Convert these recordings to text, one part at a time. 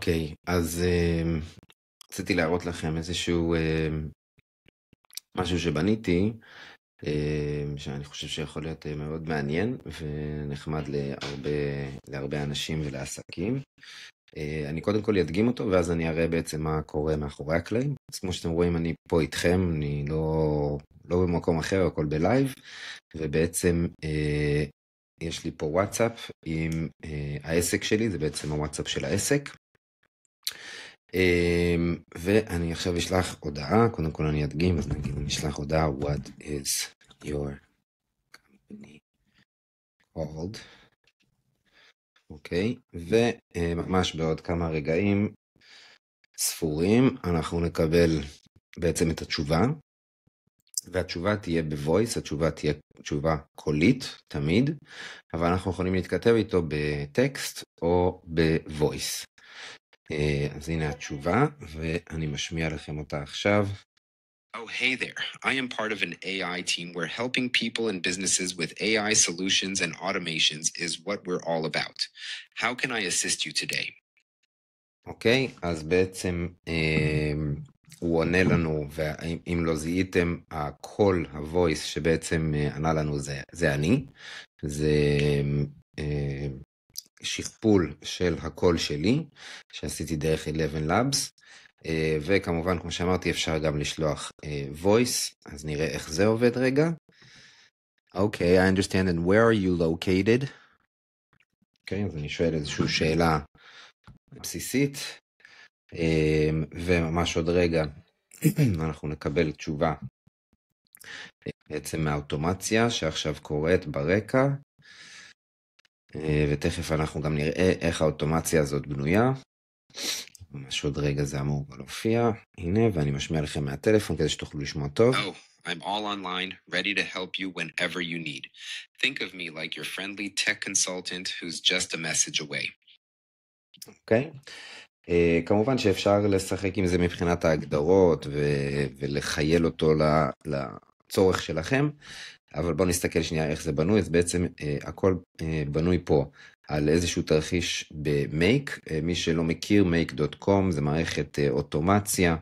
אוקיי, אז רציתי להראות לכם איזשהו משהו שבניתי, שאני חושב שיכול להיות מאוד מעניין ונחמד להרבה אנשים ולעסקים. אני קודם כל אדגים אותו, ואז אני אראה בעצם מה קורה מאחורי הקלעים. אז כמו שאתם רואים, אני פה איתכם, אני לא במקום אחר, הכל בלייב, ובעצם יש לי פה וואטסאפ עם העסק שלי, זה בעצם הוואטסאפ של העסק. ואני עכשיו אשלח הודעה, קודם כל אני אדגים, אז נגיד אני אשלח הודעה, what is your company called, אוקיי, וממש בעוד כמה רגעים ספורים אנחנו נקבל בעצם את התשובה, והתשובה תהיה בוויס, התשובה תהיה תשובה קולית תמיד, אבל אנחנו יכולים להתכתב איתו בטקסט או בוויס. אז הנה התשובה, ואני משמיע לכם אותה עכשיו. Oh, hey there. I am part of an AI team where helping people and businesses with AI solutions and automations is what we're all about. How can I assist you today? אוקיי, אז בעצם הוא עונה לנו, ואם לא זיהיתם, הקול, הוויס שבעצם ענה לנו זה אני, זה שכפול של הקול שלי, שעשיתי דרך 11 Labs, וכמובן, כמו שאמרתי, אפשר גם לשלוח voice, אז נראה איך זה עובד רגע. אוקיי, I understand, and where are you located? אוקיי, אז אני שואל איזושהי שאלה בסיסית, וממש עוד רגע אנחנו נקבל תשובה בעצם מהאוטומציה שעכשיו קורית ברקע, ותכף אנחנו גם נראה איך האוטומציה הזאת בנויה. ממש עוד רגע זה אמור להופיע, הנה, ואני משמיע לכם מהטלפון כדי שתוכלו לשמוע טוב. Oh, I'm all online, ready to help you whenever you need. Think of me like your friendly tech consultant who's just a message away. אוקיי. כמובן שאפשר לשחק עם זה מבחינת ההגדרות ולחייל אותו לצורך שלכם, אבל בואו נסתכל שנייה איך זה בנוי. אז בעצם הכל בנוי פה על איזשהו תרחיש במייק. מי שלא מכיר, make.com זה מערכת אוטומציה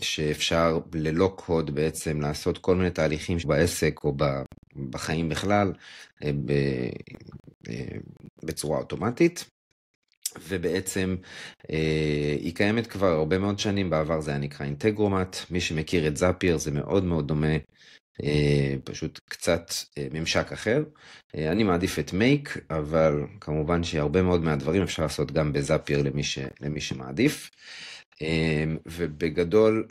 שאפשר ללא קוד בעצם לעשות כל מיני תהליכים בעסק או בחיים בכלל בצורה אוטומטית. ובעצם היא קיימת כבר הרבה מאוד שנים, בעבר זה היה נקרא אינטגרומט. מי שמכיר את זאפייר זה מאוד מאוד דומה, פשוט קצת ממשק אחר. אני מעדיף את מייק, אבל כמובן שהרבה מאוד מהדברים אפשר לעשות גם בזאפייר למי שמעדיף. ובגדול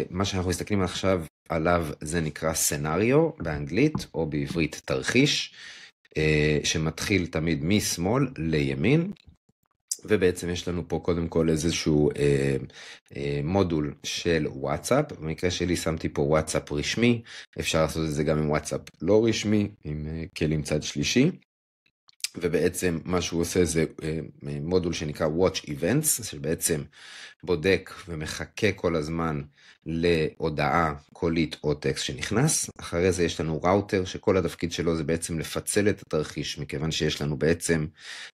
מה שאנחנו מסתכלים עכשיו עליו זה נקרא סנריו באנגלית, או בעברית תרחיש, שמתחיל תמיד משמאל לימין. ובעצם יש לנו פה קודם כל איזשהו מודול של וואטסאפ. במקרה שלי שמתי פה וואטסאפ רשמי, אפשר לעשות את זה גם עם וואטסאפ לא רשמי, עם כלים צד שלישי. ובעצם מה שהוא עושה זה מודול שנקרא Watch Events, שבעצם בודק ומחכה כל הזמן להודעה קולית או טקסט שנכנס. אחרי זה יש לנו ראוטר שכל התפקיד שלו זה בעצם לפצל את התרחיש, מכיוון שיש לנו בעצם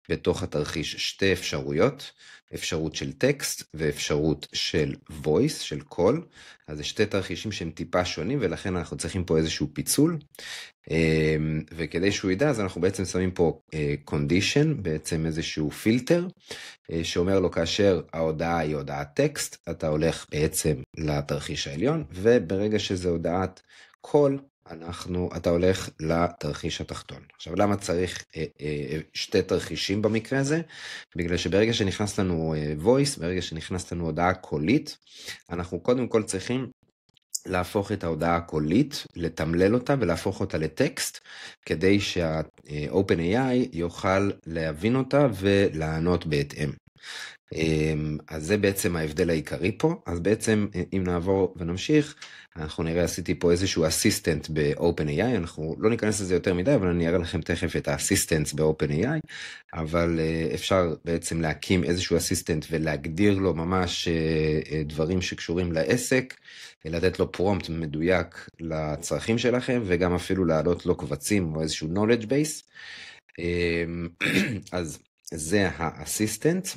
בתוך התרחיש שתי אפשרויות, אפשרות של טקסט ואפשרות של voice, של קול. אז זה שתי תרחישים שהם טיפה שונים, ולכן אנחנו צריכים פה איזשהו פיצול. וכדי שהוא ידע, אז אנחנו בעצם שמים פה condition, בעצם איזשהו פילטר, שאומר לו כאשר ההודעה היא הודעת טקסט, אתה הולך בעצם לתרחיש העליון, וברגע שזה הודעת קול, אתה הולך לתרחיש התחתון. עכשיו, למה צריך שתי תרחישים במקרה הזה? בגלל שברגע שנכנס לנו voice, ברגע שנכנס לנו הודעה קולית, אנחנו קודם כל צריכים להפוך את ההודעה הקולית, לתמלל אותה ולהפוך אותה לטקסט, כדי שה-OpenAI יוכל להבין אותה ולענות בהתאם. אז זה בעצם ההבדל העיקרי פה. אז בעצם אם נעבור ונמשיך, אנחנו נראה, עשיתי פה איזשהו אסיסטנט ב-OpenAI, אנחנו לא ניכנס לזה יותר מדי, אבל אני אראה לכם תכף את האסיסטנט ב-OpenAI, אבל אפשר בעצם להקים איזשהו אסיסטנט ולהגדיר לו ממש דברים שקשורים לעסק, לתת לו פרומפט מדויק לצרכים שלכם, וגם אפילו להעלות לו קבצים או איזשהו knowledge base. אז זה האסיסטנט.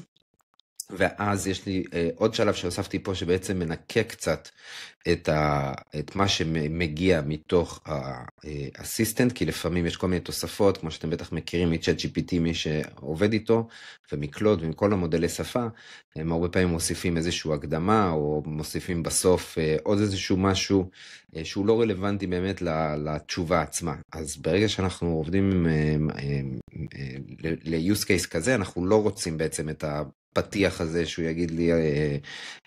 ואז יש לי עוד שלב שהוספתי פה שבעצם מנקה קצת את מה שמגיע מתוך האסיסטנט, כי לפעמים יש כל מיני תוספות, כמו שאתם בטח מכירים מ-ChatGPT, מי שעובד איתו, ומקלוד ומכל המודלי שפה, הם הרבה פעמים מוסיפים איזשהו הקדמה, או מוסיפים בסוף עוד איזשהו משהו שהוא לא רלוונטי באמת לתשובה עצמה. אז ברגע שאנחנו עובדים ל-use case כזה, אנחנו לא רוצים בעצם את הפתיח הזה שהוא יגיד לי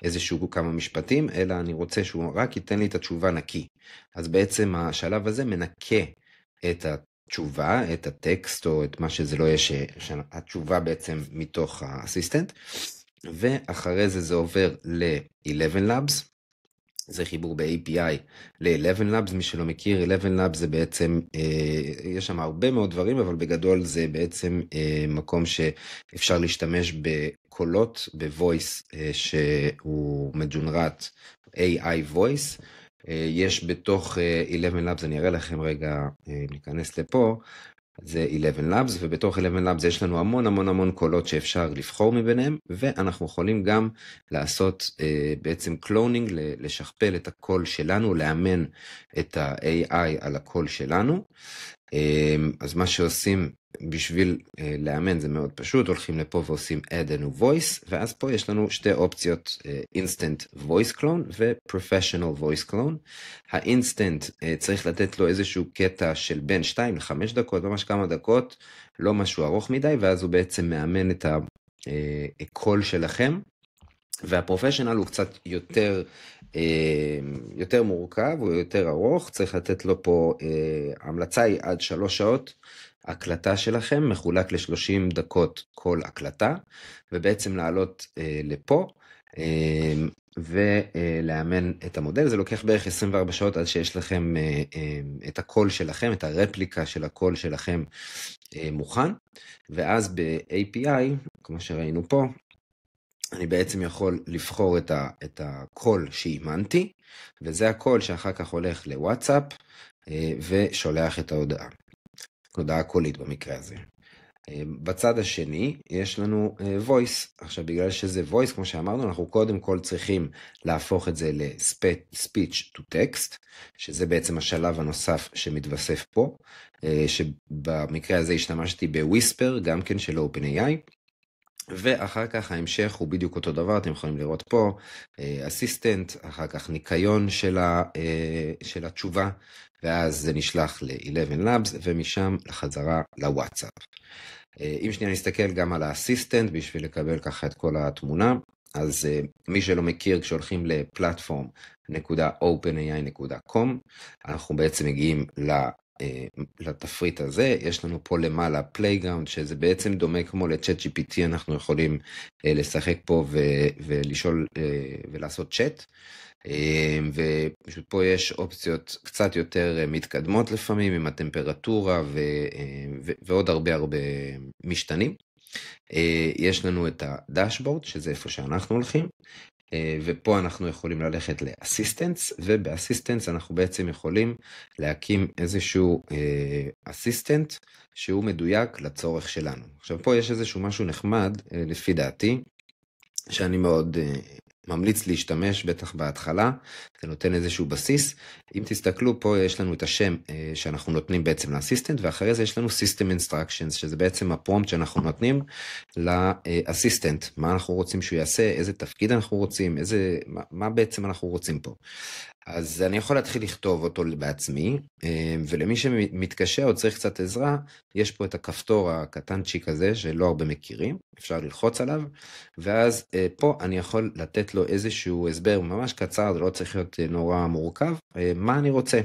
איזשהו כמה משפטים, אלא אני רוצה שהוא רק ייתן לי את התשובה נקי. אז בעצם השלב הזה מנקה את התשובה, את הטקסט או את מה שזה לא יהיה, שהתשובה בעצם מתוך האסיסטנט, ואחרי זה עובר ל-11 Labs, זה חיבור ב-API ל-11 Labs, מי שלא מכיר, 11 Labs זה בעצם, יש שם הרבה מאוד דברים, אבל בגדול זה בעצם מקום שאפשר להשתמש בקולות, ב-voice שהוא מג'ונרט AI voice, יש בתוך 11 Labs, אני אראה לכם רגע, ניכנס לפה, זה 11 Labs, ובתוך 11 Labs יש לנו המון קולות שאפשר לבחור מביניהם, ואנחנו יכולים גם לעשות בעצם קלונינג, לשכפל את הקול שלנו, לאמן את ה-AI על הקול שלנו. אז מה שעושים בשביל לאמן זה מאוד פשוט, הולכים לפה ועושים add a new voice, ואז פה יש לנו שתי אופציות, instant voice clone ו-professional voice clone. האינסטנט צריך לתת לו איזשהו קטע של בין 2 ל-5 דקות, ממש כמה דקות, לא משהו ארוך מדי, ואז הוא בעצם מאמן את הקול שלכם, והפרופשיונל הוא קצת יותר מורכב, הוא יותר ארוך, צריך לתת לו פה, המלצה היא עד 3 שעות, הקלטה שלכם מחולק ל-30 דקות כל הקלטה, ובעצם לעלות לפה, ולאמן את המודל. זה לוקח בערך 24 שעות עד שיש לכם את הקול שלכם, את הרפליקה של הקול שלכם מוכן, ואז ב-API, כמו שראינו פה, אני בעצם יכול לבחור את הקול שאימנתי, וזה הקול שאחר כך הולך לוואטסאפ, ושולח את ההודעה. הודעה קולית במקרה הזה. בצד השני יש לנו voice. עכשיו בגלל שזה voice, כמו שאמרנו, אנחנו קודם כל צריכים להפוך את זה ל-speech to text, שזה בעצם השלב הנוסף שמתווסף פה, שבמקרה הזה השתמשתי ב-whisper, גם כן של OpenAI, ואחר כך ההמשך הוא בדיוק אותו דבר, אתם יכולים לראות פה, אסיסטנט, אחר כך ניקיון של התשובה, ואז זה נשלח ל-11 Labs, ומשם לחזרה לוואטסאפ. אם שנייה נסתכל גם על האסיסטנט, בשביל לקבל ככה את כל התמונה, אז מי שלא מכיר, כשהולכים לפלטפורם.openai.com, אנחנו בעצם מגיעים לתפריט הזה, יש לנו פה למעלה פלייגראונד, שזה בעצם דומה כמו ל-ChatGPT, אנחנו יכולים לשחק פה ולשאול ולעשות צ'אט, ופשוט פה יש אופציות קצת יותר מתקדמות לפעמים, עם הטמפרטורה ועוד הרבה משתנים. יש לנו את הדשבורד, שזה איפה שאנחנו הולכים, ופה אנחנו יכולים ללכת לאסיסטנס, ובאסיסטנס אנחנו בעצם יכולים להקים איזשהו אסיסטנט שהוא מדויק לצורך שלנו. עכשיו פה יש איזשהו משהו נחמד, לפי דעתי, שאני מאוד ממליץ להשתמש בטח בהתחלה, זה נותן איזשהו בסיס. אם תסתכלו פה יש לנו את השם שאנחנו נותנים בעצם לאסיסטנט, ואחרי זה יש לנו System Instructions, שזה בעצם הפרומפט שאנחנו נותנים לאסיסטנט, מה אנחנו רוצים שהוא יעשה, איזה תפקיד אנחנו רוצים, מה בעצם אנחנו רוצים פה. אז אני יכול להתחיל לכתוב אותו בעצמי, ולמי שמתקשה או צריך קצת עזרה, יש פה את הכפתור הקטנצ'יק הזה שלא הרבה מכירים, אפשר ללחוץ עליו, ואז פה אני יכול לתת לו איזשהו הסבר ממש קצר, זה לא צריך להיות נורא מורכב, מה אני רוצה.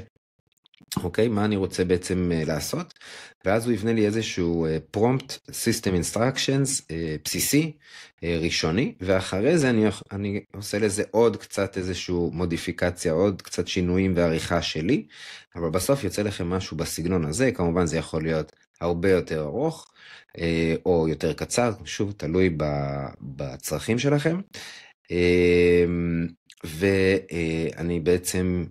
אוקיי, מה אני רוצה בעצם לעשות, ואז הוא יבנה לי איזשהו prompt system instructions בסיסי, ראשוני, ואחרי זה אני עושה לזה עוד קצת איזשהו מודיפיקציה, עוד קצת שינויים ועריכה שלי, אבל בסוף יוצא לכם משהו בסגנון הזה, כמובן זה יכול להיות הרבה יותר ארוך, או יותר קצר, שוב תלוי בצרכים שלכם, ואני בעצם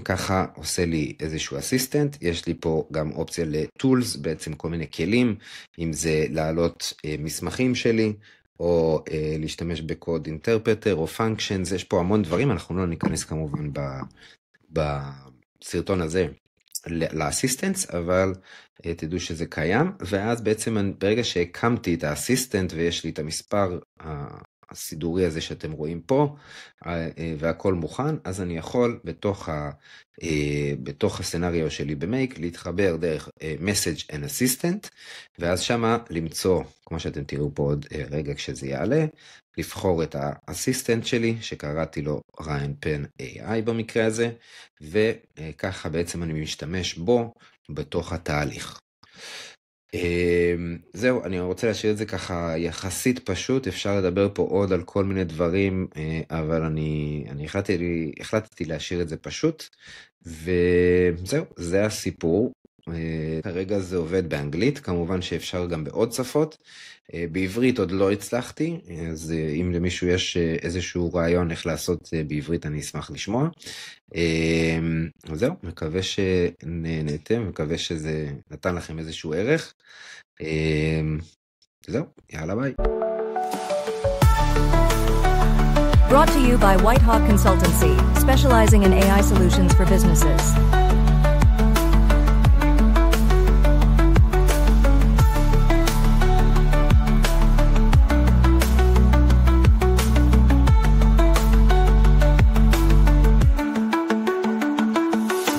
ככה עושה לי איזשהו אסיסטנט, יש לי פה גם אופציה לטולס, בעצם כל מיני כלים, אם זה להעלות מסמכים שלי, או להשתמש בקוד אינטרפרטר או פונקשנס, יש פה המון דברים, אנחנו לא ניכנס כמובן בסרטון הזה לאסיסטנס, אבל תדעו שזה קיים, ואז בעצם ברגע שהקמתי את האסיסטנט ויש לי את המספר הסידורי הזה שאתם רואים פה, והכל מוכן, אז אני יכול בתוך הסצנריו שלי במייק להתחבר דרך message and assistant, ואז שמה למצוא, כמו שאתם תראו פה עוד רגע כשזה יעלה, לבחור את האסיסטנט שלי, שקראתי לו ריין פן AI במקרה הזה, וככה בעצם אני משתמש בו בתוך התהליך. זהו, אני רוצה להשאיר את זה ככה יחסית פשוט, אפשר לדבר פה עוד על כל מיני דברים, אבל אני החלטתי להשאיר את זה פשוט, וזהו, זה הסיפור. כרגע זה עובד באנגלית, כמובן שאפשר גם בעוד שפות, בעברית עוד לא הצלחתי, אז אם למישהו יש איזשהו רעיון איך לעשות בעברית אני אשמח לשמוע. זהו, מקווה שנהנתם, מקווה שזה נתן לכם איזשהו ערך. זהו, יאללה ביי. Brought to you by Whitehawk Consultancy, specializing in AI solutions for businesses.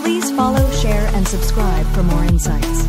Please follow, share, and subscribe for more insights.